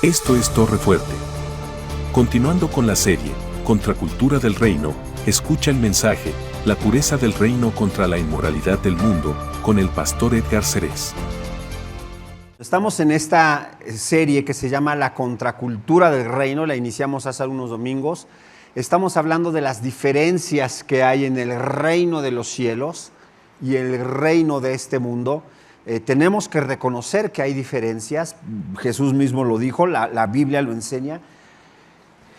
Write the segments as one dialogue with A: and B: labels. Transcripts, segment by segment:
A: Esto es Torre Fuerte. Continuando con la serie, Contracultura del Reino, escucha el mensaje, La pureza del reino contra la inmoralidad del mundo, con el pastor Edgar Cerez.
B: Estamos en esta serie que se llama La Contracultura del Reino, la iniciamos hace algunos domingos. Estamos hablando de las diferencias que hay en el reino de los cielos y el reino de este mundo. Tenemos que reconocer que hay diferencias, Jesús mismo lo dijo, la Biblia lo enseña,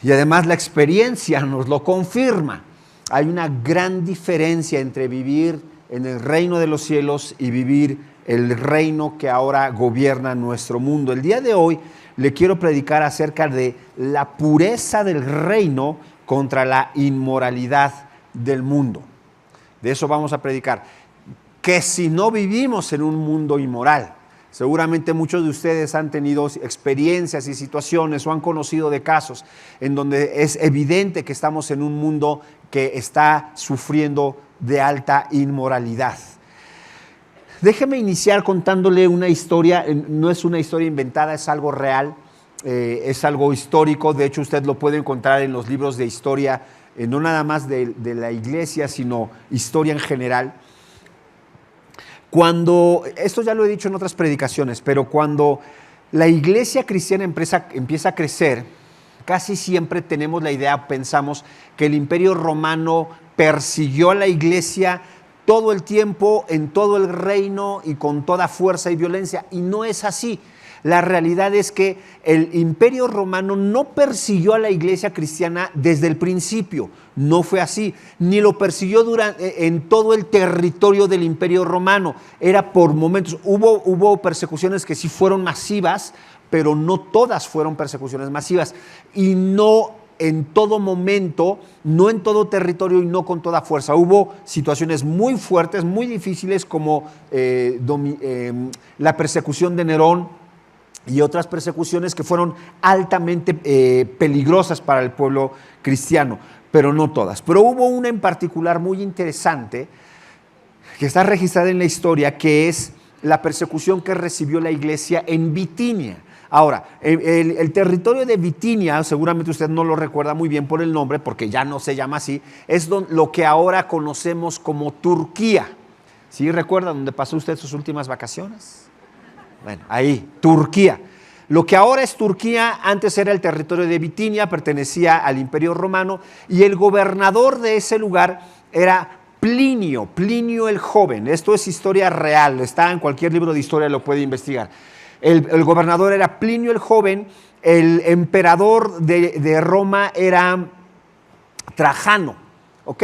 B: y además la experiencia nos lo confirma. Hay una gran diferencia entre vivir en el reino de los cielos y vivir el reino que ahora gobierna nuestro mundo. El día de hoy le quiero predicar acerca de la pureza del reino contra la inmoralidad del mundo. De eso vamos a predicar. Que si no vivimos en un mundo inmoral, seguramente muchos de ustedes han tenido experiencias y situaciones o han conocido de casos en donde es evidente que estamos en un mundo que está sufriendo de alta inmoralidad. Déjeme iniciar contándole una historia, no es una historia inventada, es algo real, es algo histórico. De hecho, usted lo puede encontrar en los libros de historia, no nada más de la iglesia, sino historia en general. Esto ya lo he dicho en otras predicaciones, pero cuando la iglesia cristiana empieza a crecer, casi siempre tenemos la idea, pensamos que el Imperio Romano persiguió a la iglesia todo el tiempo, en todo el reino y con toda fuerza y violencia, y no es así. La realidad es que el Imperio Romano no persiguió a la iglesia cristiana desde el principio, no fue así, ni lo persiguió en todo el territorio del Imperio Romano, era por momentos. Hubo persecuciones que sí fueron masivas, pero no todas fueron persecuciones masivas, y no en todo momento, no en todo territorio y no con toda fuerza. Hubo situaciones muy fuertes, muy difíciles, como la persecución de Nerón, y otras persecuciones que fueron altamente peligrosas para el pueblo cristiano, pero no todas. Pero hubo una en particular muy interesante que está registrada en la historia, que es la persecución que recibió la iglesia en Bitinia. Ahora, el territorio de Bitinia, seguramente usted no lo recuerda muy bien por el nombre, porque ya no se llama así, es lo que ahora conocemos como Turquía. ¿Sí recuerda dónde pasó usted sus últimas vacaciones? Bueno, ahí, Turquía. Lo que ahora es Turquía, antes era el territorio de Bitinia, pertenecía al Imperio Romano, y el gobernador de ese lugar era Plinio el Joven. Esto es historia real, está en cualquier libro de historia, lo puede investigar. El gobernador era Plinio el Joven, el emperador de Roma era Trajano, ¿ok?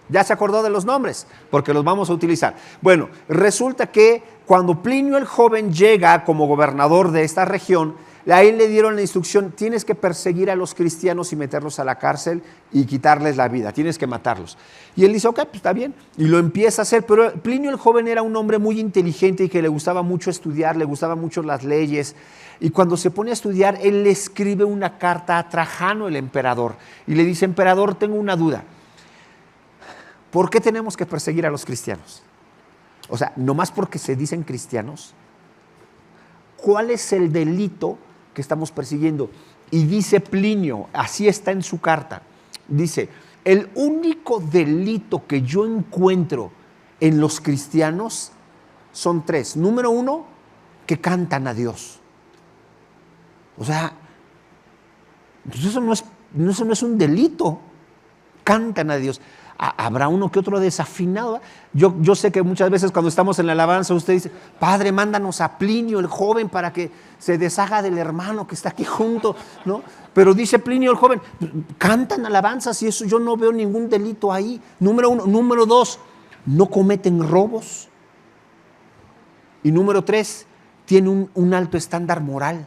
B: Ya se acordó de los nombres, porque los vamos a utilizar. Bueno, resulta que cuando Plinio el Joven llega como gobernador de esta región, a él le dieron la instrucción: tienes que perseguir a los cristianos y meterlos a la cárcel y quitarles la vida, tienes que matarlos. Y él dice, ok, pues está bien, y lo empieza a hacer. Pero Plinio el Joven era un hombre muy inteligente y que le gustaba mucho estudiar, le gustaban mucho las leyes. Y cuando se pone a estudiar, él le escribe una carta a Trajano, el emperador, y le dice: emperador, tengo una duda. ¿Por qué tenemos que perseguir a los cristianos? O sea, nomás porque se dicen cristianos. ¿Cuál es el delito que estamos persiguiendo? Y dice Plinio, así está en su carta, dice: el único delito que yo encuentro en los cristianos son tres. Número uno, que cantan a Dios. O sea, pues eso no es un delito. Cantan a Dios. Habrá uno que otro desafinado. Yo sé que muchas veces cuando estamos en la alabanza usted dice: Padre, mándanos a Plinio el Joven para que se deshaga del hermano que está aquí junto, ¿no? Pero dice Plinio el Joven, cantan alabanzas y eso, yo no veo ningún delito ahí. Número uno. Número dos, no cometen robos. Y número tres, tiene un alto estándar moral.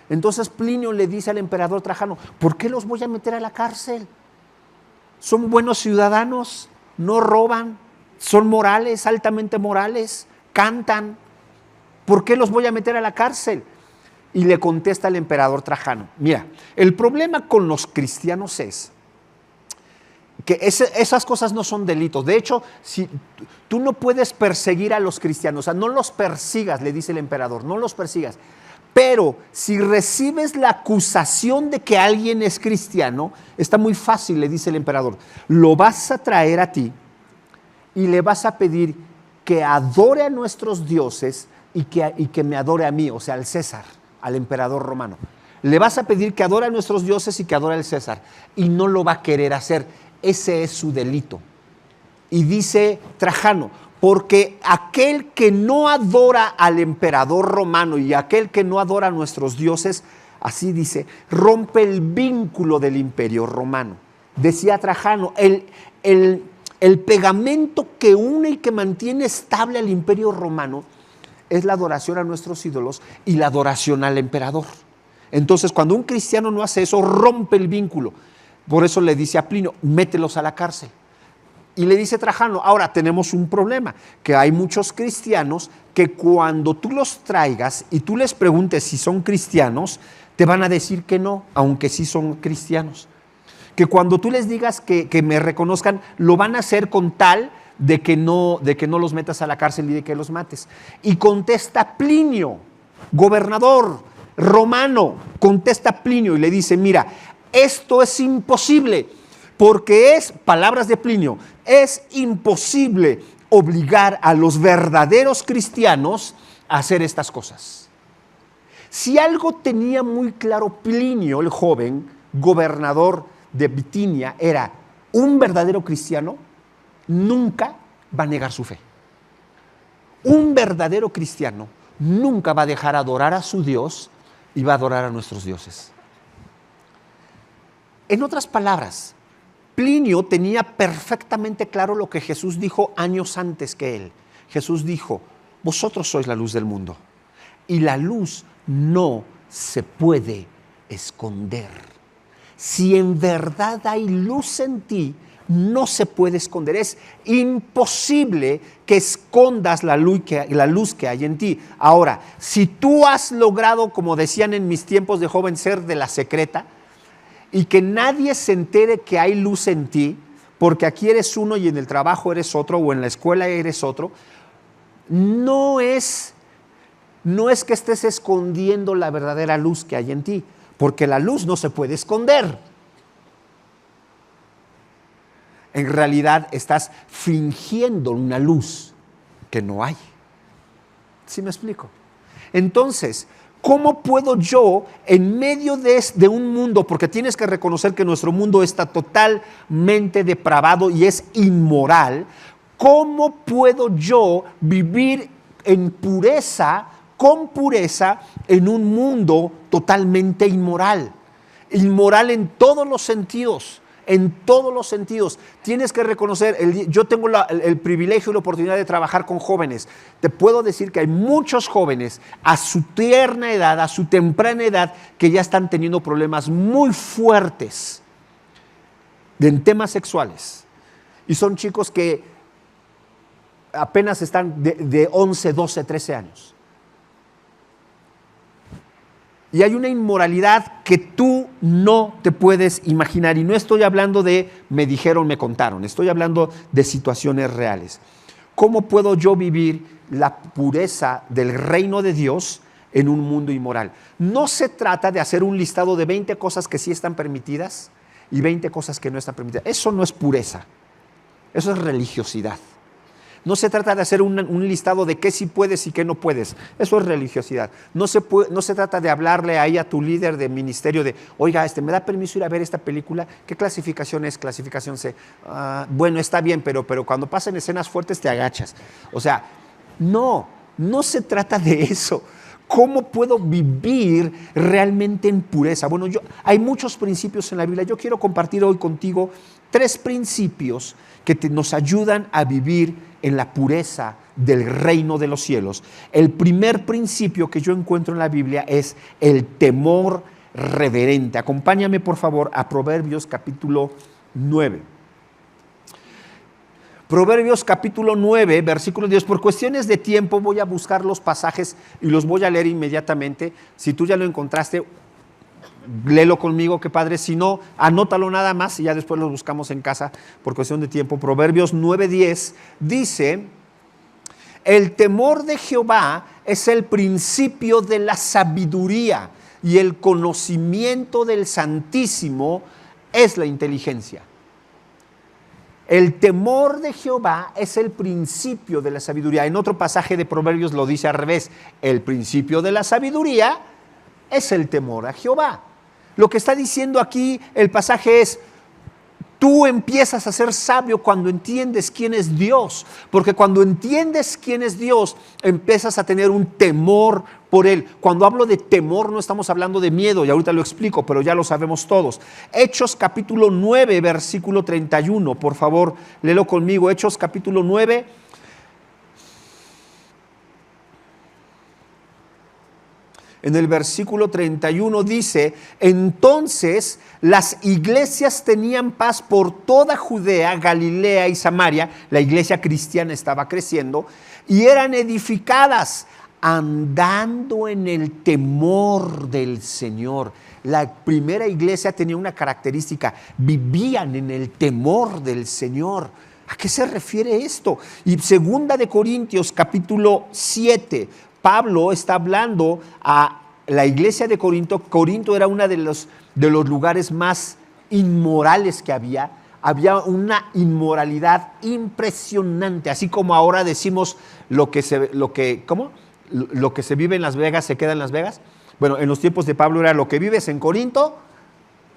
B: Entonces Plinio le dice al emperador Trajano: ¿por qué los voy a meter a la cárcel? Son buenos ciudadanos, no roban, son morales, altamente morales, cantan. ¿Por qué los voy a meter a la cárcel? Y le contesta el emperador Trajano: mira, el problema con los cristianos es que esas cosas no son delitos. De hecho, si tú no puedes perseguir a los cristianos, o sea, no los persigas, le dice el emperador, no los persigas. Pero si recibes la acusación de que alguien es cristiano, está muy fácil, le dice el emperador. Lo vas a traer a ti y le vas a pedir que adore a nuestros dioses y que me adore a mí, o sea, al César, al emperador romano. Le vas a pedir que adore a nuestros dioses y que adore al César. Y no lo va a querer hacer. Ese es su delito. Y dice Trajano, porque aquel que no adora al emperador romano y aquel que no adora a nuestros dioses, así dice, rompe el vínculo del imperio romano. Decía Trajano, el pegamento que une y que mantiene estable al imperio romano es la adoración a nuestros ídolos y la adoración al emperador. Entonces, cuando un cristiano no hace eso, rompe el vínculo. Por eso le dice a Plinio, mételos a la cárcel. Y le dice Trajano, ahora tenemos un problema, que hay muchos cristianos que cuando tú los traigas y tú les preguntes si son cristianos, te van a decir que no, aunque sí son cristianos. Que cuando tú les digas que me reconozcan, lo van a hacer con tal de que no los metas a la cárcel y de que los mates. Y contesta Plinio, gobernador romano, contesta Plinio y le dice, mira, esto es imposible, porque es, palabras de Plinio, es imposible obligar a los verdaderos cristianos a hacer estas cosas. Si algo tenía muy claro Plinio, el joven gobernador de Bitinia, era un verdadero cristiano nunca va a negar su fe. Un verdadero cristiano nunca va a dejar adorar a su Dios y va a adorar a nuestros dioses. En otras palabras, Plinio tenía perfectamente claro lo que Jesús dijo años antes que él. Jesús dijo, vosotros sois la luz del mundo y la luz no se puede esconder. Si en verdad hay luz en ti, no se puede esconder. Es imposible que escondas la luz que hay en ti. Ahora, si tú has logrado, como decían en mis tiempos de joven, ser de la secreta, y que nadie se entere que hay luz en ti, porque aquí eres uno y en el trabajo eres otro, o en la escuela eres otro, no es que estés escondiendo la verdadera luz que hay en ti, porque la luz no se puede esconder. En realidad estás fingiendo una luz que no hay. ¿Sí me explico? Entonces, ¿cómo puedo yo, en medio de un mundo, porque tienes que reconocer que nuestro mundo está totalmente depravado y es inmoral, cómo puedo yo vivir en pureza, con pureza, en un mundo totalmente inmoral? Inmoral en todos los sentidos. En todos los sentidos. Tienes que reconocer, yo tengo el privilegio y la oportunidad de trabajar con jóvenes. Te puedo decir que hay muchos jóvenes a su tierna edad, a su temprana edad, que ya están teniendo problemas muy fuertes en temas sexuales. Y son chicos que apenas están de 11, 12, 13 años. Y hay una inmoralidad que tú no te puedes imaginar. Y no estoy hablando de me dijeron, me contaron. Estoy hablando de situaciones reales. ¿Cómo puedo yo vivir la pureza del reino de Dios en un mundo inmoral? No se trata de hacer un listado de 20 cosas que sí están permitidas y 20 cosas que no están permitidas. Eso no es pureza. Eso es religiosidad. No se trata de hacer un listado de qué sí puedes y qué no puedes. Eso es religiosidad. No se trata de hablarle ahí a tu líder de ministerio de, oiga, ¿me da permiso ir a ver esta película? ¿Qué clasificación es? Clasificación C. Bueno, está bien, pero cuando pasen escenas fuertes te agachas. O sea, no se trata de eso. ¿Cómo puedo vivir realmente en pureza? Bueno, hay muchos principios en la Biblia. Yo quiero compartir hoy contigo 3 principios que nos ayudan a vivir en la pureza del reino de los cielos. El primer principio que yo encuentro en la Biblia es el temor reverente. Acompáñame, por favor, a Proverbios capítulo 9. Proverbios capítulo 9, versículo 10. Por cuestiones de tiempo voy a buscar los pasajes y los voy a leer inmediatamente. Si tú ya lo encontraste, léelo conmigo, que padre. Si no, anótalo nada más y ya después lo buscamos en casa por cuestión de tiempo. Proverbios 9:10 dice: el temor de Jehová es el principio de la sabiduría y el conocimiento del Santísimo es la inteligencia. El temor de Jehová es el principio de la sabiduría. En otro pasaje de Proverbios lo dice al revés. El principio de la sabiduría es el temor a Jehová. Lo que está diciendo aquí el pasaje es: tú empiezas a ser sabio cuando entiendes quién es Dios, porque cuando entiendes quién es Dios, empiezas a tener un temor por Él. Cuando hablo de temor, no estamos hablando de miedo, y ahorita lo explico, pero ya lo sabemos todos. Hechos capítulo 9, versículo 31, por favor, léelo conmigo. Hechos capítulo 9. En el versículo 31 dice: entonces las iglesias tenían paz por toda Judea, Galilea y Samaria. La iglesia cristiana estaba creciendo y eran edificadas andando en el temor del Señor. La primera iglesia tenía una característica: vivían en el temor del Señor. ¿A qué se refiere esto? Y segunda de Corintios capítulo 7, Pablo está hablando a la iglesia de Corinto. Corinto era uno de los lugares más inmorales que había. Había una inmoralidad impresionante, así como ahora decimos lo que se vive en Las Vegas se queda en Las Vegas. Bueno, en los tiempos de Pablo era: lo que vives en Corinto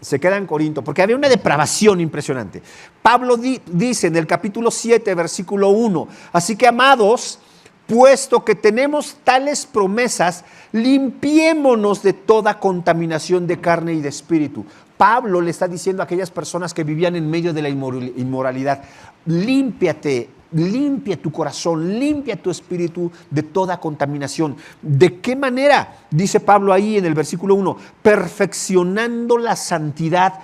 B: se queda en Corinto, porque había una depravación impresionante. Pablo dice en el capítulo 7, versículo 1: así que, amados, puesto que tenemos tales promesas, limpiémonos de toda contaminación de carne y de espíritu. Pablo le está diciendo a aquellas personas que vivían en medio de la inmoralidad: límpiate, limpia tu corazón, limpia tu espíritu de toda contaminación. ¿De qué manera? Dice Pablo ahí en el versículo 1: perfeccionando la santidad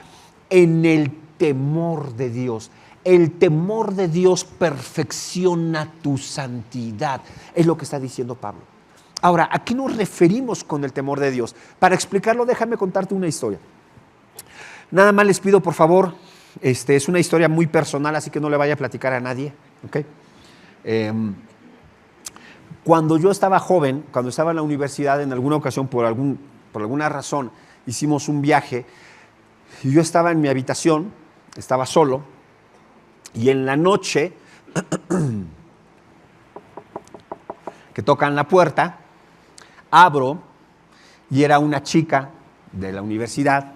B: en el temor de Dios. El temor de Dios perfecciona tu santidad. Es lo que está diciendo Pablo. Ahora, ¿a qué nos referimos con el temor de Dios? Para explicarlo, déjame contarte una historia. Nada más les pido, por favor, es una historia muy personal, así que no le vaya a platicar a nadie. ¿Okay? Cuando yo estaba joven, cuando estaba en la universidad, en alguna ocasión, por alguna razón, hicimos un viaje y yo estaba en mi habitación, estaba solo, y en la noche que tocan la puerta, abro y era una chica de la universidad.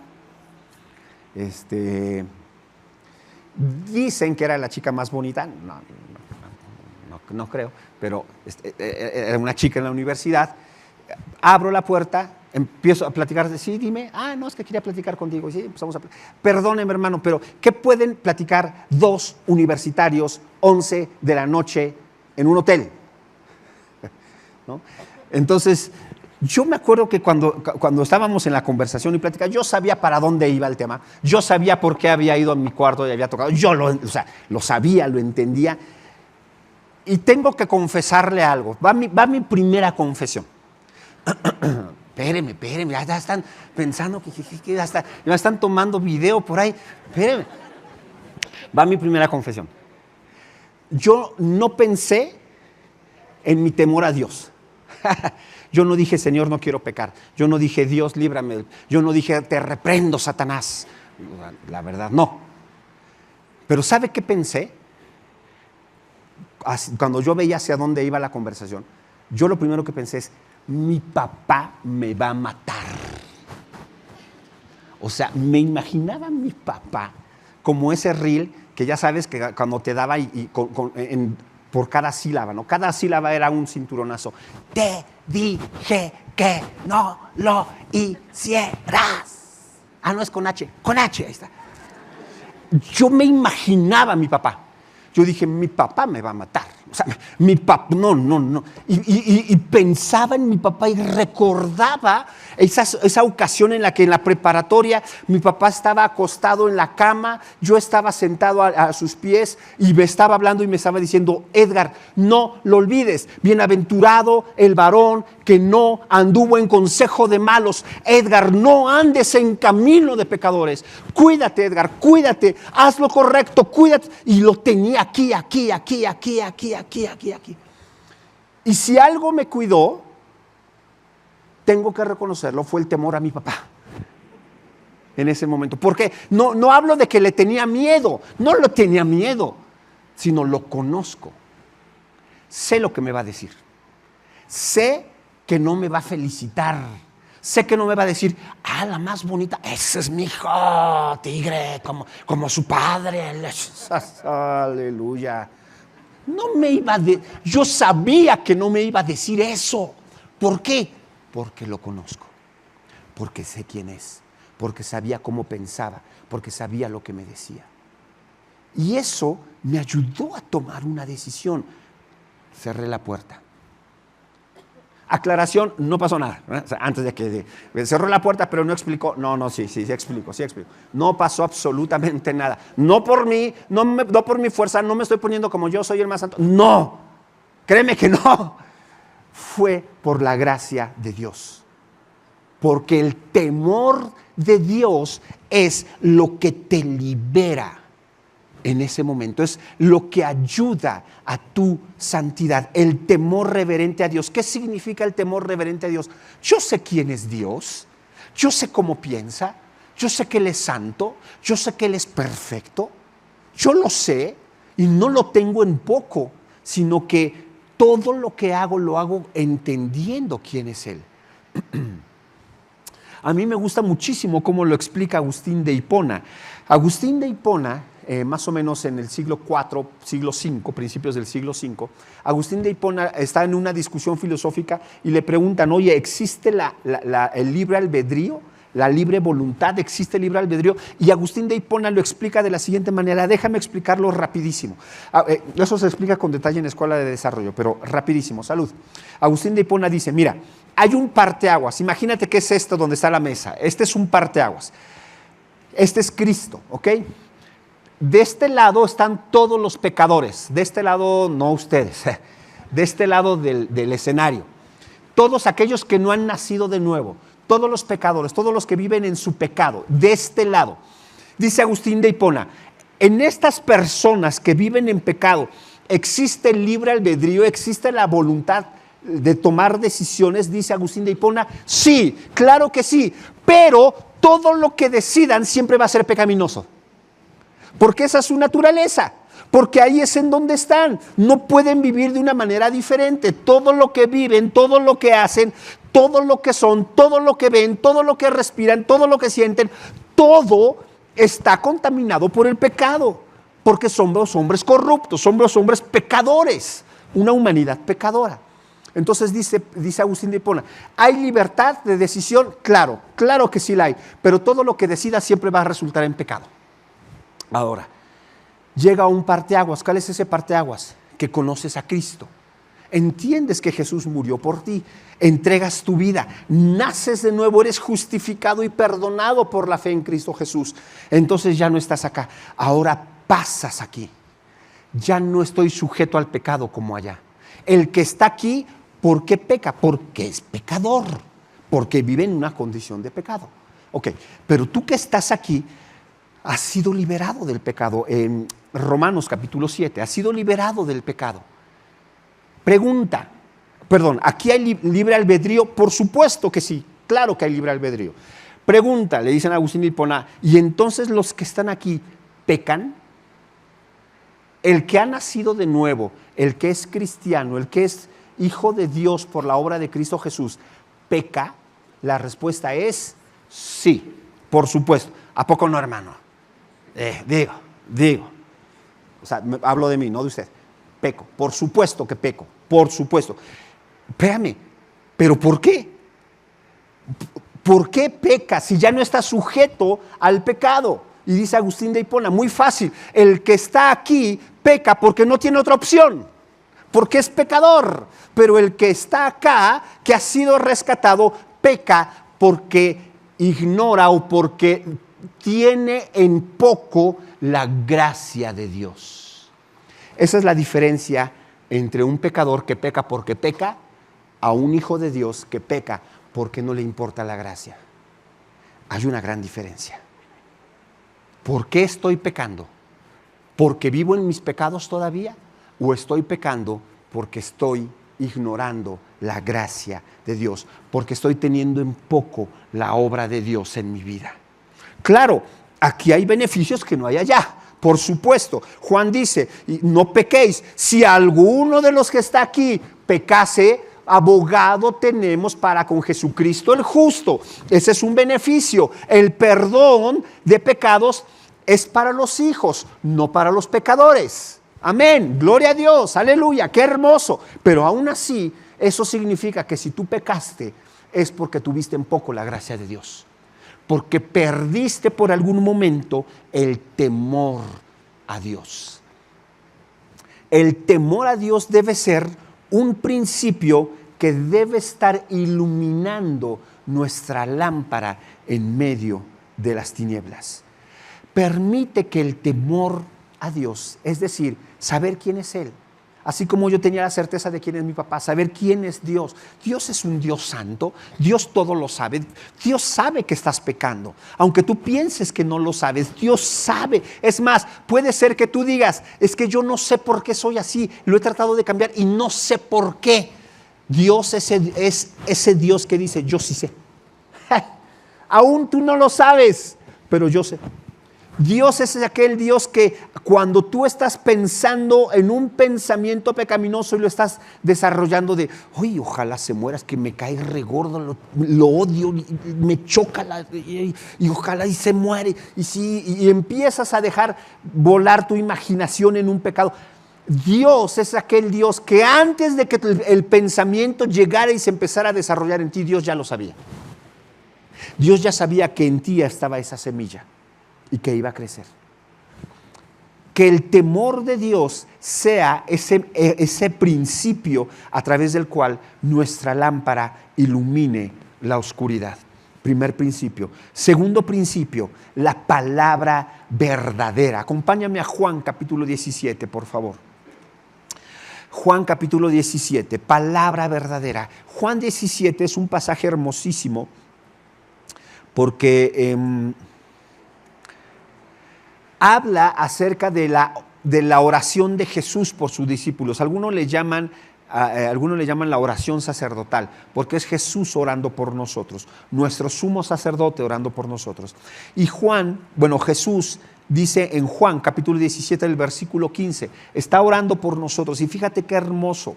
B: Dicen que era la chica más bonita, no creo, pero era una chica en la universidad. Abro la puerta, empiezo a platicar, sí, dime, no, es que quería platicar contigo. Sí, empezamos a perdóneme, hermano, pero ¿qué pueden platicar dos universitarios 11 de la noche en un hotel? ¿No? Entonces, yo me acuerdo que cuando estábamos en la conversación y plática, yo sabía para dónde iba el tema, yo sabía por qué había ido a mi cuarto y había tocado, yo lo sabía, lo entendía. Y tengo que confesarle algo, va mi primera confesión. Espéreme, ya están pensando que ya están tomando video por ahí. Espéreme. Va mi primera confesión. Yo no pensé en mi temor a Dios. Yo no dije: Señor, no quiero pecar. Yo no dije: Dios, líbrame. Yo no dije: te reprendo, Satanás. La verdad, no. Pero ¿sabe qué pensé? Cuando yo veía hacia dónde iba la conversación, yo lo primero que pensé es: mi papá me va a matar. O sea, me imaginaba a mi papá como ese reel que ya sabes que cuando te daba por cada sílaba, ¿no? Cada sílaba era un cinturonazo. Te dije que no lo hicieras. No es con H, ahí está. Yo me imaginaba a mi papá. Yo dije: mi papá me va a matar. O sea, mi papá, no. Y pensaba en mi papá y recordaba esa ocasión en la que en la preparatoria mi papá estaba acostado en la cama, yo estaba sentado a sus pies y me estaba hablando y me estaba diciendo: Edgar, no lo olvides, bienaventurado el varón que no anduvo en consejo de malos. Edgar, no andes en camino de pecadores. Cuídate, Edgar, cuídate, haz lo correcto, cuídate. Y lo tenía aquí. Y si algo me cuidó tengo que reconocerlo, fue el temor a mi papá. En ese momento. Porque no hablo de que le tenía miedo, no lo tenía miedo, sino lo conozco. Sé lo que me va a decir. Sé que no me va a felicitar. Sé que no me va a decir, la más bonita, ese es mi hijo, tigre, como su padre. Aleluya. No me iba yo sabía que no me iba a decir eso. ¿Por qué? Porque lo conozco. Porque sé quién es. Porque sabía cómo pensaba. Porque sabía lo que me decía. Y eso me ayudó a tomar una decisión. Cerré la puerta. Aclaración, no pasó nada. O sea, antes de que cerró la puerta, pero no explicó. Sí explico. No pasó absolutamente nada. No por mí, no por mi fuerza, no me estoy poniendo como yo soy el más santo. No, créeme que no. Fue por la gracia de Dios. Porque el temor de Dios es lo que te libera en ese momento, es lo que ayuda a tu santidad, el temor reverente a Dios. ¿Qué significa el temor reverente a Dios? Yo sé quién es Dios, yo sé cómo piensa, yo sé que Él es santo, yo sé que Él es perfecto, yo lo sé y no lo tengo en poco, sino que todo lo que hago lo hago entendiendo quién es Él. A mí me gusta muchísimo cómo lo explica Agustín de Hipona. Agustín de Hipona, más o menos en el siglo IV, siglo V, principios del siglo V, Agustín de Hipona está en una discusión filosófica y le preguntan, oye, ¿existe el libre albedrío? ¿La libre voluntad? ¿Existe el libre albedrío? Y Agustín de Hipona lo explica de la siguiente manera. Déjame explicarlo rapidísimo. Eso se explica con detalle en Escuela de Desarrollo, pero rapidísimo. Salud. Agustín de Hipona dice, mira, hay un parteaguas. Imagínate que es esto donde está la mesa. Este es un parteaguas. Este es Cristo, ¿ok? De este lado están todos los pecadores. De este lado, no ustedes. De este lado del escenario. Todos aquellos que no han nacido de nuevo. Todos los pecadores, todos los que viven en su pecado, de este lado. Dice Agustín de Hipona, en estas personas que viven en pecado, ¿existe el libre albedrío? ¿Existe la voluntad de tomar decisiones? Dice Agustín de Hipona, sí, claro que sí, pero todo lo que decidan siempre va a ser pecaminoso. Porque esa es su naturaleza. Porque ahí es en donde están. No pueden vivir de una manera diferente. Todo lo que viven, todo lo que hacen, todo lo que son, todo lo que ven, todo lo que respiran, todo lo que sienten, todo está contaminado por el pecado. Porque somos hombres corruptos, somos hombres pecadores, una humanidad pecadora. Entonces dice Agustín de Hipona, ¿hay libertad de decisión? Claro, claro que sí la hay. Pero todo lo que decidas siempre va a resultar en pecado. Ahora, llega un parteaguas. ¿Cuál es ese parteaguas? Que conoces a Cristo. Entiendes que Jesús murió por ti. Entregas tu vida. Naces de nuevo. Eres justificado y perdonado por la fe en Cristo Jesús. Entonces ya no estás acá. Ahora pasas aquí. Ya no estoy sujeto al pecado como allá. El que está aquí, ¿por qué peca? Porque es pecador. Porque vive en una condición de pecado. Ok, pero tú que estás aquí, has sido liberado del pecado. En Romanos capítulo 7, has sido liberado del pecado. Pregunta, ¿aquí hay libre albedrío? Por supuesto que sí, claro que hay libre albedrío. Pregunta, le dicen a Agustín de Hipona, ¿y entonces los que están aquí pecan? El que ha nacido de nuevo, el que es cristiano, el que es hijo de Dios por la obra de Cristo Jesús, ¿peca? La respuesta es sí, por supuesto. ¿A poco no, hermano? Digo. O sea, hablo de mí, no de usted. Peco, por supuesto que peco, por supuesto. Espérame, ¿pero por qué? ¿Por qué peca si ya no está sujeto al pecado? Y dice Agustín de Hipona, muy fácil, el que está aquí peca porque no tiene otra opción, porque es pecador. Pero el que está acá, que ha sido rescatado, peca porque ignora o porque tiene en poco la gracia de Dios. Esa es la diferencia entre un pecador que peca porque peca a un hijo de Dios que peca porque no le importa la gracia. Hay una gran diferencia. ¿Por qué estoy pecando? ¿Porque vivo en mis pecados todavía? ¿O estoy pecando porque estoy ignorando la gracia de Dios, porque estoy teniendo en poco la obra de Dios en mi vida. Claro, aquí hay beneficios que no hay allá. Por supuesto, Juan dice, no pequéis. Si alguno de los que está aquí pecase, abogado tenemos para con Jesucristo el justo. Ese es un beneficio. El perdón de pecados es para los hijos, no para los pecadores. Amén, gloria a Dios, aleluya, qué hermoso. Pero aún así, eso significa que si tú pecaste, es porque tuviste en poco la gracia de Dios. Porque perdiste por algún momento el temor a Dios. El temor a Dios debe ser un principio que debe estar iluminando nuestra lámpara en medio de las tinieblas. Permite que el temor a Dios, es decir, saber quién es Él, así como yo tenía la certeza de quién es mi papá, saber quién es Dios. Dios es un Dios santo, Dios todo lo sabe, Dios sabe que estás pecando, aunque tú pienses que no lo sabes, Dios sabe. Es más, puede ser que tú digas, es que yo no sé por qué soy así, lo he tratado de cambiar y no sé por qué. Dios es ese Dios que dice, yo sí sé. Aún tú no lo sabes, pero yo sé. Dios es aquel Dios que cuando tú estás pensando en un pensamiento pecaminoso y lo estás desarrollando de, oye, ojalá se muera, es que me cae regordo, lo odio, me choca y ojalá y se muere. Y empiezas a dejar volar tu imaginación en un pecado. Dios es aquel Dios que antes de que el pensamiento llegara y se empezara a desarrollar en ti, Dios ya lo sabía. Dios ya sabía que en ti estaba esa semilla y que iba a crecer. Que el temor de Dios sea ese principio a través del cual nuestra lámpara ilumine la oscuridad. Primer principio. Segundo principio, la palabra verdadera. Acompáñame a Juan capítulo 17, por favor. Juan capítulo 17, palabra verdadera. Juan 17 es un pasaje hermosísimo porque habla acerca de la oración de Jesús por sus discípulos. Algunos le llaman la oración sacerdotal, porque es Jesús orando por nosotros, nuestro sumo sacerdote orando por nosotros. Y Jesús dice en Juan capítulo 17, el versículo 15, está orando por nosotros. Y fíjate qué hermoso.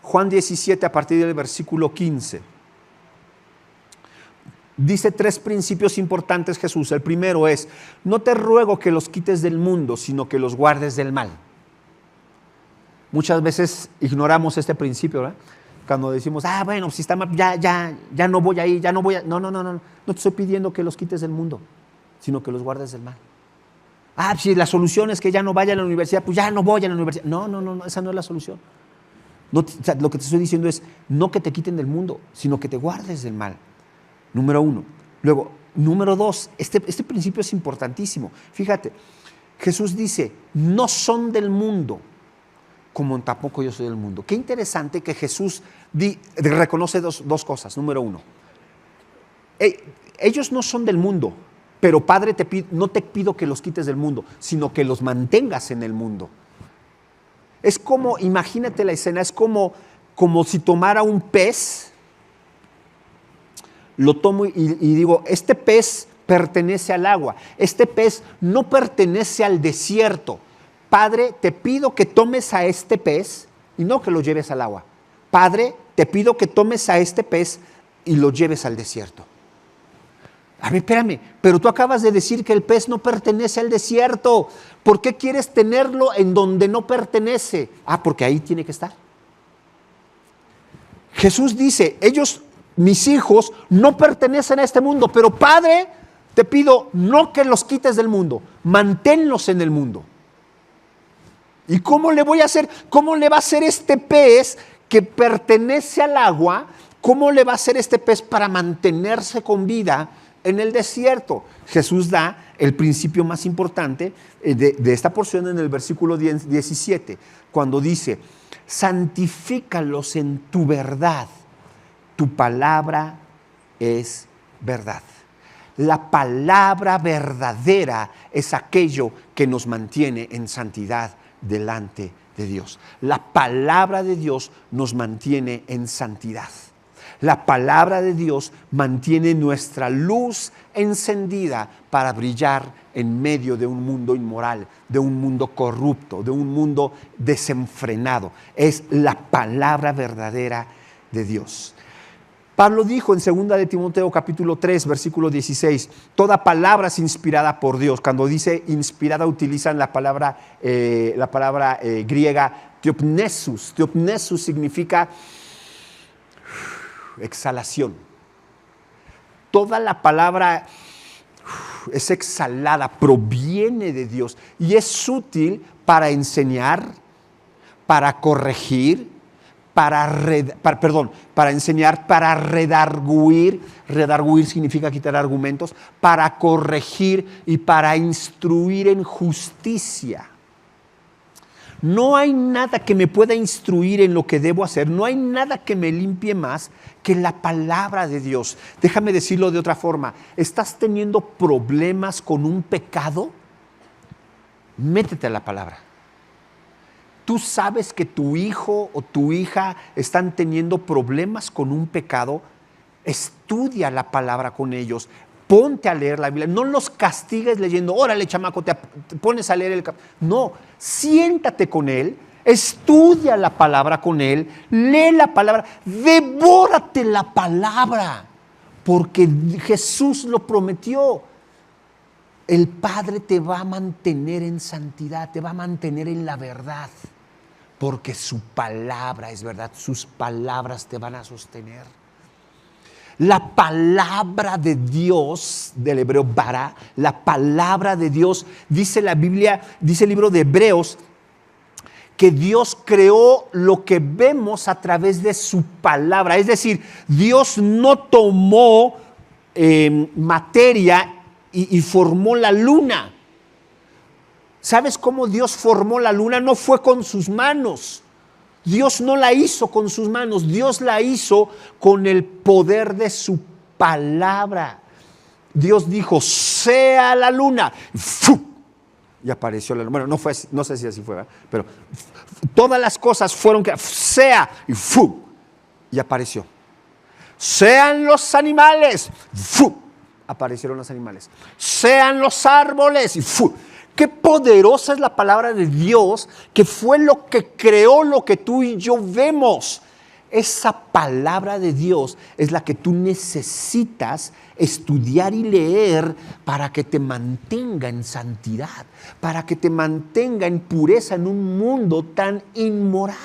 B: Juan 17 a partir del versículo 15. Dice 3 principios importantes Jesús. El primero es, no te ruego que los quites del mundo, sino que los guardes del mal. Muchas veces ignoramos este principio, ¿verdad? Cuando decimos, bueno, si está mal, ya no voy ahí, ya no voy a... No te estoy pidiendo que los quites del mundo, sino que los guardes del mal. Si la solución es que ya no vaya a la universidad, pues ya no voy a la universidad. No, esa no es la solución. Lo que te estoy diciendo es, no que te quiten del mundo, sino que te guardes del mal. Número 1. Luego, número 2, este principio es importantísimo. Fíjate, Jesús dice, no son del mundo, como tampoco yo soy del mundo. Qué interesante que Jesús reconoce dos cosas. Número 1, ellos no son del mundo, pero Padre, no te pido que los quites del mundo, sino que los mantengas en el mundo. Es como, imagínate la escena, es como si tomara un pez, lo tomo y digo, este pez pertenece al agua, este pez no pertenece al desierto. Padre, te pido que tomes a este pez y no que lo lleves al agua. Padre, te pido que tomes a este pez y lo lleves al desierto. A ver, espérame, pero tú acabas de decir que el pez no pertenece al desierto. ¿Por qué quieres tenerlo en donde no pertenece? Porque ahí tiene que estar. Jesús dice, mis hijos no pertenecen a este mundo, pero Padre, te pido no que los quites del mundo, manténlos en el mundo. ¿Y cómo le voy a hacer? ¿Cómo le va a hacer este pez que pertenece al agua? ¿Cómo le va a hacer este pez para mantenerse con vida en el desierto? Jesús da el principio más importante de esta porción en el versículo 17, cuando dice, santifícalos en tu verdad. Tu palabra es verdad. La palabra verdadera es aquello que nos mantiene en santidad delante de Dios. La palabra de Dios nos mantiene en santidad. La palabra de Dios mantiene nuestra luz encendida para brillar en medio de un mundo inmoral, de un mundo corrupto, de un mundo desenfrenado. Es la palabra verdadera de Dios. Pablo dijo en 2 de Timoteo capítulo 3, versículo 16, toda palabra es inspirada por Dios. Cuando dice inspirada utilizan la palabra griega theopneustos. Theopneustos significa exhalación. Toda la palabra es exhalada, proviene de Dios y es útil para enseñar, para corregir, para enseñar, para redarguir. Redarguir significa quitar argumentos, para corregir y para instruir en justicia. No hay nada que me pueda instruir en lo que debo hacer, no hay nada que me limpie más que la palabra de Dios. Déjame decirlo de otra forma, ¿estás teniendo problemas con un pecado? Métete a la palabra. Tú sabes que tu hijo o tu hija están teniendo problemas con un pecado, estudia la palabra con ellos. Ponte a leer la Biblia, no los castigues leyendo, órale chamaco, te pones a leer el capítulo. No, siéntate con él, estudia la palabra con él, lee la palabra, devórate la palabra, porque Jesús lo prometió. El Padre te va a mantener en santidad, te va a mantener en la verdad, porque su palabra es verdad, sus palabras te van a sostener. La palabra de Dios, del hebreo bara, la palabra de Dios, dice la Biblia, dice el libro de Hebreos, que Dios creó lo que vemos a través de su palabra. Es decir, Dios no tomó materia y formó la luna. ¿Sabes cómo Dios formó la luna? No fue con sus manos. Dios no la hizo con sus manos, Dios la hizo con el poder de su palabra. Dios dijo, sea la luna. ¡Fu! Y apareció la luna. Bueno, no sé si así fue, ¿verdad? Pero todas las cosas fueron que sea y ¡fu! Y apareció. Sean los animales. ¡Fu! Aparecieron los animales. Sean los árboles y ¡fu! Qué poderosa es la palabra de Dios, que fue lo que creó lo que tú y yo vemos. Esa palabra de Dios es la que tú necesitas estudiar y leer para que te mantenga en santidad, para que te mantenga en pureza en un mundo tan inmoral.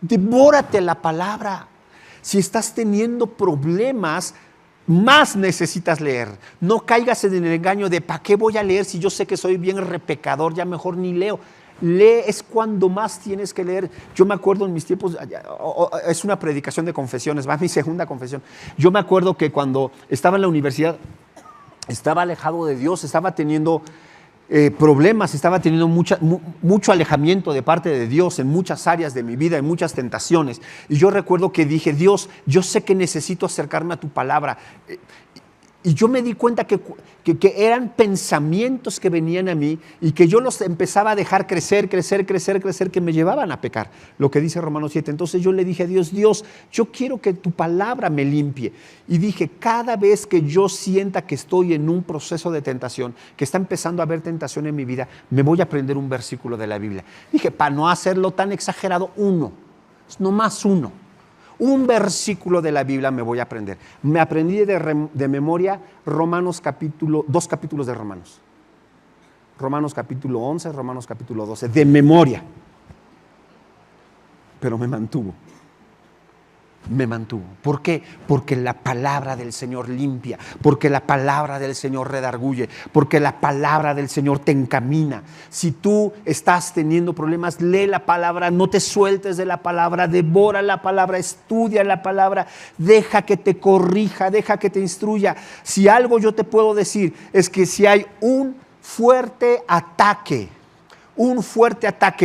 B: Devórate la palabra. Si estás teniendo problemas, más necesitas leer. No caigas en el engaño de ¿para qué voy a leer si yo sé que soy bien repecador? Ya mejor ni leo. Lee es cuando más tienes que leer. Yo me acuerdo en mis tiempos, es una predicación de confesiones, va mi segunda confesión. Yo me acuerdo que cuando estaba en la universidad, estaba alejado de Dios, estaba teniendo problemas, estaba teniendo mucho alejamiento de parte de Dios en muchas áreas de mi vida, en muchas tentaciones. Y yo recuerdo que dije, Dios, yo sé que necesito acercarme a tu palabra. Y yo me di cuenta que eran pensamientos que venían a mí y que yo los empezaba a dejar crecer, que me llevaban a pecar, lo que dice Romanos 7. Entonces yo le dije a Dios, yo quiero que tu palabra me limpie. Y dije, cada vez que yo sienta que estoy en un proceso de tentación, que está empezando a haber tentación en mi vida, me voy a aprender un versículo de la Biblia. Dije, para no hacerlo tan exagerado, nomás uno. Un versículo de la Biblia me voy a aprender. Me aprendí de memoria dos capítulos de Romanos. Romanos capítulo 11, Romanos capítulo 12, de memoria. Pero me mantuvo. ¿Por qué? Porque la palabra del Señor limpia, porque la palabra del Señor redarguye, porque la palabra del Señor te encamina. Si tú estás teniendo problemas, lee la palabra, no te sueltes de la palabra, devora la palabra, estudia la palabra, deja que te corrija, deja que te instruya. Si algo yo te puedo decir es que si hay un fuerte ataque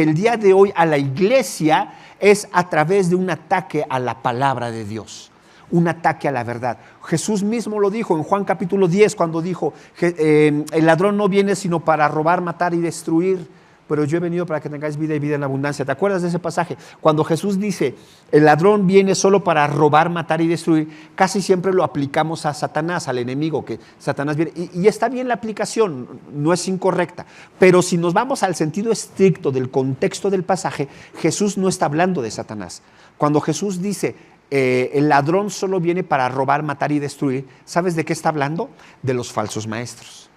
B: el día de hoy a la iglesia, es a través de un ataque a la palabra de Dios, un ataque a la verdad. Jesús mismo lo dijo en Juan capítulo 10, cuando dijo, el ladrón no viene sino para robar, matar y destruir, pero yo he venido para que tengáis vida y vida en abundancia. ¿Te acuerdas de ese pasaje? Cuando Jesús dice, el ladrón viene solo para robar, matar y destruir, casi siempre lo aplicamos a Satanás, al enemigo, que Satanás viene. Y está bien la aplicación, no es incorrecta. Pero si nos vamos al sentido estricto del contexto del pasaje, Jesús no está hablando de Satanás. Cuando Jesús dice, el ladrón solo viene para robar, matar y destruir, ¿sabes de qué está hablando? De los falsos maestros.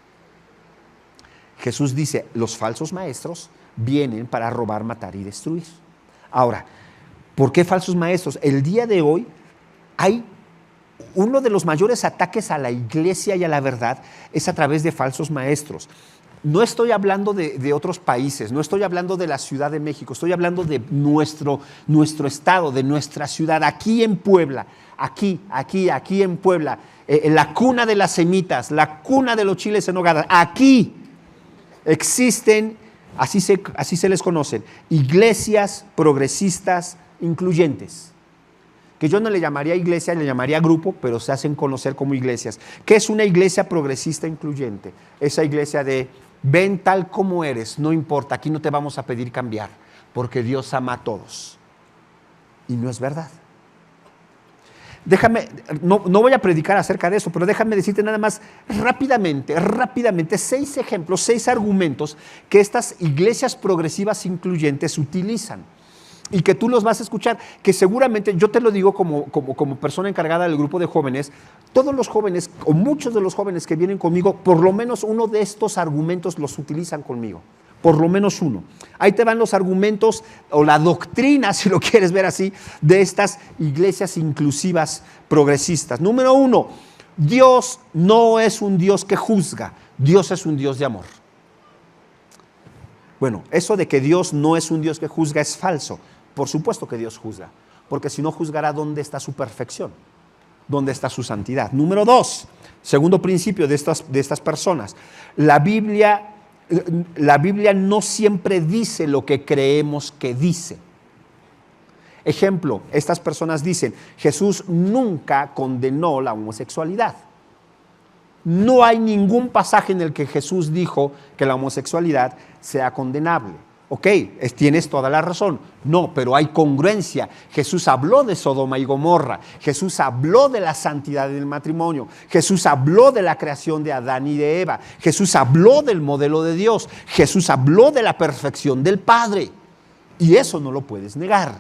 B: Jesús dice, los falsos maestros vienen para robar, matar y destruir. Ahora, ¿por qué falsos maestros? El día de hoy hay uno de los mayores ataques a la iglesia y a la verdad es a través de falsos maestros. No estoy hablando de otros países, no estoy hablando de la Ciudad de México, estoy hablando de nuestro estado, de nuestra ciudad, aquí en Puebla, aquí en Puebla, la cuna de las semitas, la cuna de los chiles en nogada, aquí existen, así se les conocen, iglesias progresistas incluyentes, que yo no le llamaría iglesia, le llamaría grupo, pero se hacen conocer como iglesias. ¿Qué es una iglesia progresista incluyente? Esa iglesia de ven tal como eres, no importa, aquí no te vamos a pedir cambiar, porque Dios ama a todos. Y no es verdad. Déjame, no voy a predicar acerca de eso, pero déjame decirte nada más rápidamente, 6 ejemplos, 6 argumentos que estas iglesias progresivas incluyentes utilizan y que tú los vas a escuchar, que seguramente, yo te lo digo como persona encargada del grupo de jóvenes, todos los jóvenes o muchos de los jóvenes que vienen conmigo, por lo menos uno de estos argumentos los utilizan conmigo. Por lo menos uno. Ahí te van los argumentos o la doctrina, si lo quieres ver así, de estas iglesias inclusivas progresistas. Número 1, Dios no es un Dios que juzga, Dios es un Dios de amor. Bueno, eso de que Dios no es un Dios que juzga es falso. Por supuesto que Dios juzga, porque si no juzgará, ¿dónde está su perfección? ¿Dónde está su santidad? Número 2, segundo principio de estas personas, la Biblia no siempre dice lo que creemos que dice. Ejemplo, estas personas dicen, Jesús nunca condenó la homosexualidad. No hay ningún pasaje en el que Jesús dijo que la homosexualidad sea condenable. Ok, tienes toda la razón. No, pero hay congruencia. Jesús habló de Sodoma y Gomorra. Jesús habló de la santidad del matrimonio. Jesús habló de la creación de Adán y de Eva. Jesús habló del modelo de Dios. Jesús habló de la perfección del Padre. Y eso no lo puedes negar.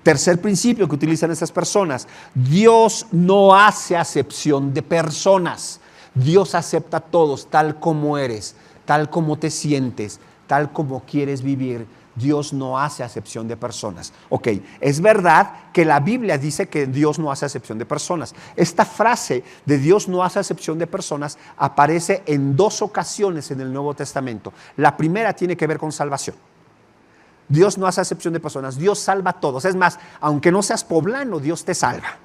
B: Tercer principio que utilizan estas personas. Dios no hace acepción de personas. Dios acepta a todos tal como eres, tal como te sientes, tal como quieres vivir. Dios no hace acepción de personas. Ok, es verdad que la Biblia dice que Dios no hace acepción de personas. Esta frase de Dios no hace acepción de personas aparece en 2 ocasiones en el Nuevo Testamento. La primera tiene que ver con salvación. Dios no hace acepción de personas, Dios salva a todos. Es más, aunque no seas poblano, Dios te salva.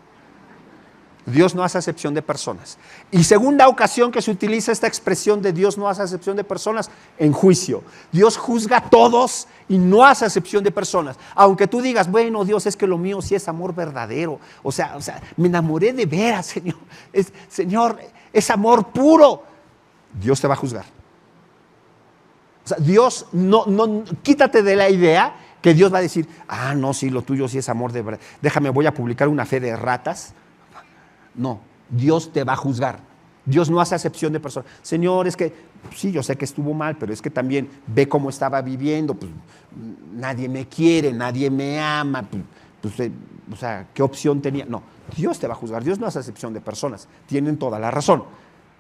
B: Dios no hace acepción de personas. Y segunda ocasión que se utiliza esta expresión de Dios no hace acepción de personas, en juicio. Dios juzga a todos y no hace acepción de personas. Aunque tú digas, bueno, Dios, es que lo mío sí es amor verdadero. O sea, me enamoré de veras, Señor. Señor, es amor puro. Dios te va a juzgar. O sea, Dios, quítate de la idea que Dios va a decir, no, sí, lo tuyo sí es amor de verdad. Déjame, voy a publicar una fe de ratas. No, Dios te va a juzgar. Dios no hace acepción de personas. Señor, es que sí, yo sé que estuvo mal, pero es que también ve cómo estaba viviendo. Pues, nadie me quiere, nadie me ama. O sea, ¿qué opción tenía? No, Dios te va a juzgar. Dios no hace acepción de personas. Tienen toda la razón,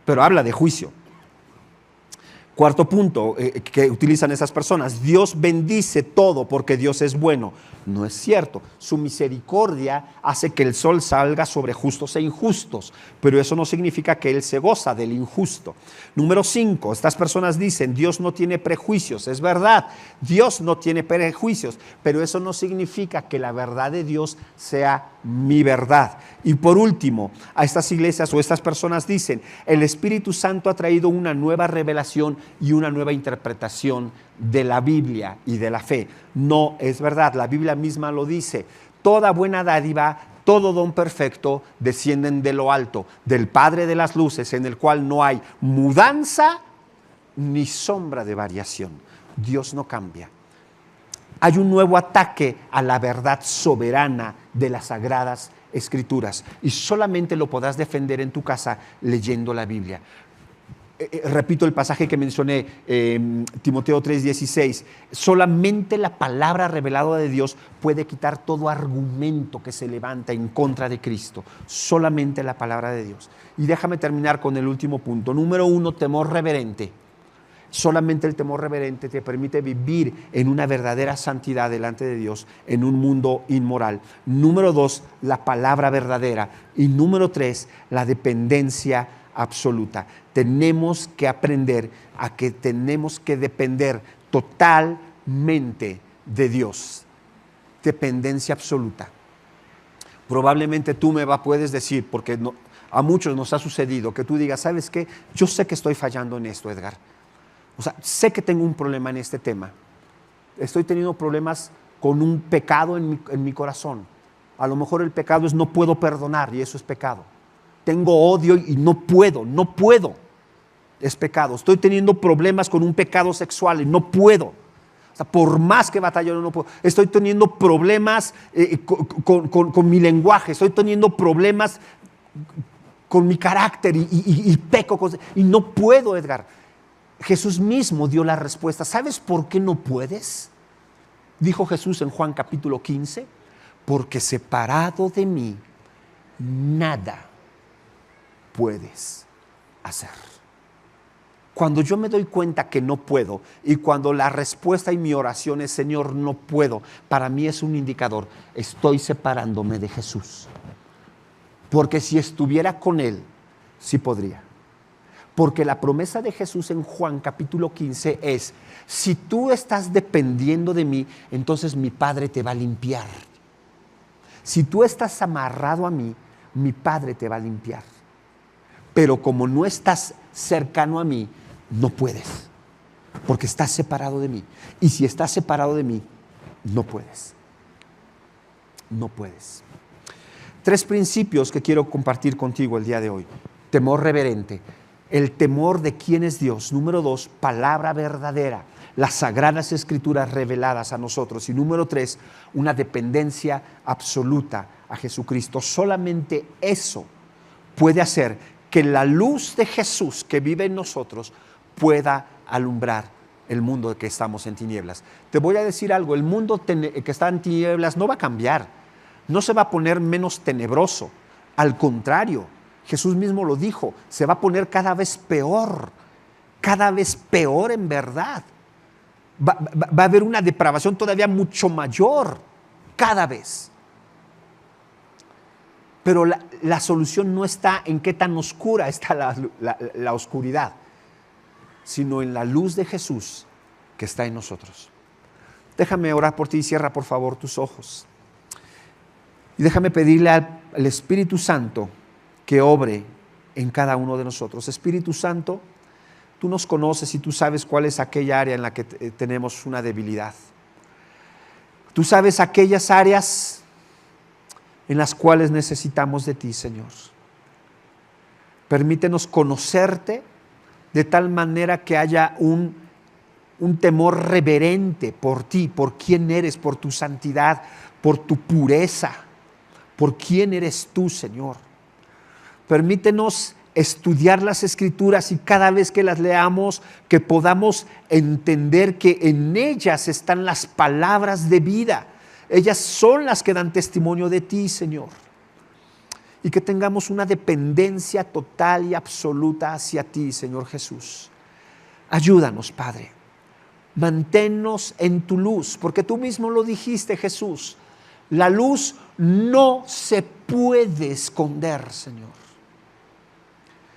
B: pero habla de juicio. Cuarto punto que utilizan esas personas, Dios bendice todo porque Dios es bueno. No es cierto, su misericordia hace que el sol salga sobre justos e injustos, pero eso no significa que Él se goza del injusto. Número 5, estas personas dicen, Dios no tiene prejuicios. Es verdad, Dios no tiene prejuicios, pero eso no significa que la verdad de Dios sea mi verdad. Y por último, a estas iglesias o estas personas dicen, el Espíritu Santo ha traído una nueva revelación y una nueva interpretación de la Biblia y de la fe. No es verdad, la Biblia misma lo dice. Toda buena dádiva, todo don perfecto descienden de lo alto, del Padre de las luces, en el cual no hay mudanza ni sombra de variación. Dios no cambia. Hay un nuevo ataque a la verdad soberana de las Sagradas Escrituras y solamente lo podrás defender en tu casa leyendo la Biblia. Repito el pasaje que mencioné, Timoteo 3:16, solamente la palabra revelada de Dios puede quitar todo argumento que se levanta en contra de Cristo, solamente la palabra de Dios. Y déjame terminar con el último punto. Número 1, temor reverente. Solamente el temor reverente te permite vivir en una verdadera santidad delante de Dios en un mundo inmoral. Número 2, la palabra verdadera. Y número 3, la dependencia absoluta. Tenemos que aprender a que tenemos que depender totalmente de Dios. Dependencia absoluta. Probablemente tú puedes decir, porque a muchos nos ha sucedido, que tú digas, ¿sabes qué? Yo sé que estoy fallando en esto, Edgar. O sea, sé que tengo un problema en este tema. Estoy teniendo problemas con un pecado en mi corazón. A lo mejor el pecado es no puedo perdonar y eso es pecado. Tengo odio y no puedo. Es pecado. Estoy teniendo problemas con un pecado sexual y no puedo. O sea, por más que batallo no puedo. Estoy teniendo problemas con mi lenguaje. Estoy teniendo problemas con mi carácter y peco. Y no puedo, Edgar. Jesús mismo dio la respuesta. ¿Sabes por qué no puedes? Dijo Jesús en Juan capítulo 15, porque separado de mí, nada puedes hacer. Cuando yo me doy cuenta que no puedo y cuando la respuesta y mi oración es Señor, no puedo, para mí es un indicador, estoy separándome de Jesús. Porque si estuviera con Él, sí podría. Porque la promesa de Jesús en Juan capítulo 15 es, si tú estás dependiendo de mí, entonces mi Padre te va a limpiar. Si tú estás amarrado a mí, mi Padre te va a limpiar. Pero como no estás cercano a mí, no puedes. Porque estás separado de mí. Y si estás separado de mí, no puedes. No puedes. 3 principios que quiero compartir contigo el día de hoy. Temor reverente. El temor de quién es Dios. Número 2, palabra verdadera. Las sagradas escrituras reveladas a nosotros. Y número 3, una dependencia absoluta a Jesucristo. Solamente eso puede hacer que la luz de Jesús que vive en nosotros pueda alumbrar el mundo de que estamos en tinieblas. Te voy a decir algo, el mundo que está en tinieblas no va a cambiar, no se va a poner menos tenebroso, al contrario, Jesús mismo lo dijo, se va a poner cada vez peor en verdad. Va a haber una depravación todavía mucho mayor, cada vez. Pero la solución no está en qué tan oscura está la oscuridad, sino en la luz de Jesús que está en nosotros. Déjame orar por ti y cierra por favor tus ojos. Y déjame pedirle al Espíritu Santo que obre en cada uno de nosotros. Espíritu Santo, tú nos conoces y tú sabes cuál es aquella área en la que tenemos una debilidad. Tú sabes aquellas áreas en las cuales necesitamos de ti, Señor. Permítenos conocerte de tal manera que haya un temor reverente por ti, por quién eres, por tu santidad, por tu pureza, por quién eres tú, Señor. Permítenos estudiar las Escrituras y cada vez que las leamos, que podamos entender que en ellas están las palabras de vida. Ellas son las que dan testimonio de ti, Señor. Y que tengamos una dependencia total y absoluta hacia ti, Señor Jesús. Ayúdanos, Padre. Manténnos en tu luz, porque tú mismo lo dijiste, Jesús. La luz no se puede esconder, Señor.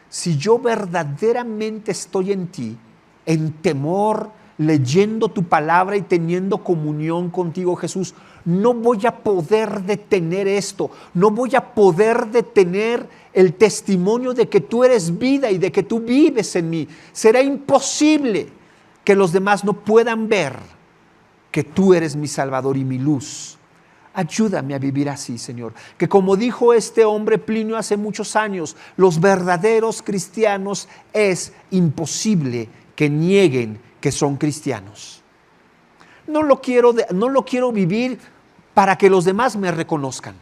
B: Si yo verdaderamente estoy en ti, en temor, leyendo tu palabra y teniendo comunión contigo, Jesús, no voy a poder detener esto, no voy a poder detener el testimonio de que tú eres vida y de que tú vives en mí. Será imposible que los demás no puedan ver que tú eres mi Salvador y mi luz. Ayúdame a vivir así, Señor. Que como dijo este hombre Plinio hace muchos años, los verdaderos cristianos es imposible que nieguen que son cristianos. no lo quiero vivir para que los demás me reconozcan.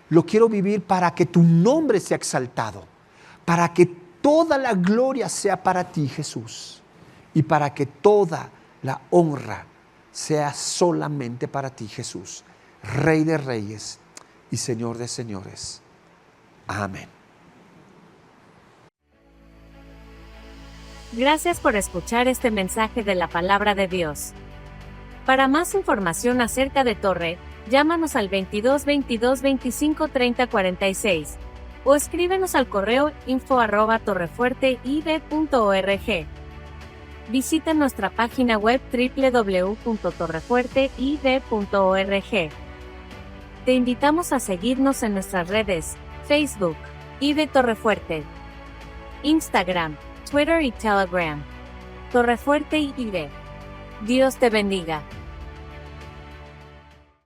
B: Lo quiero vivir para que tu nombre sea exaltado, para que toda la gloria sea para ti, Jesús, y para que toda la honra sea solamente para ti, Jesús, Rey de reyes y Señor de señores. Amén.
C: Gracias por escuchar este mensaje de la Palabra de Dios. Para más información acerca de Torre, llámanos al 22 22 25 30 46 o escríbenos al correo info@torrefuerteid.org. Visita nuestra página web www.torrefuerteid.org. Te invitamos a seguirnos en nuestras redes, Facebook, ID Torrefuerte, Instagram, Twitter y Telegram. Torrefuerte ID. Dios te bendiga.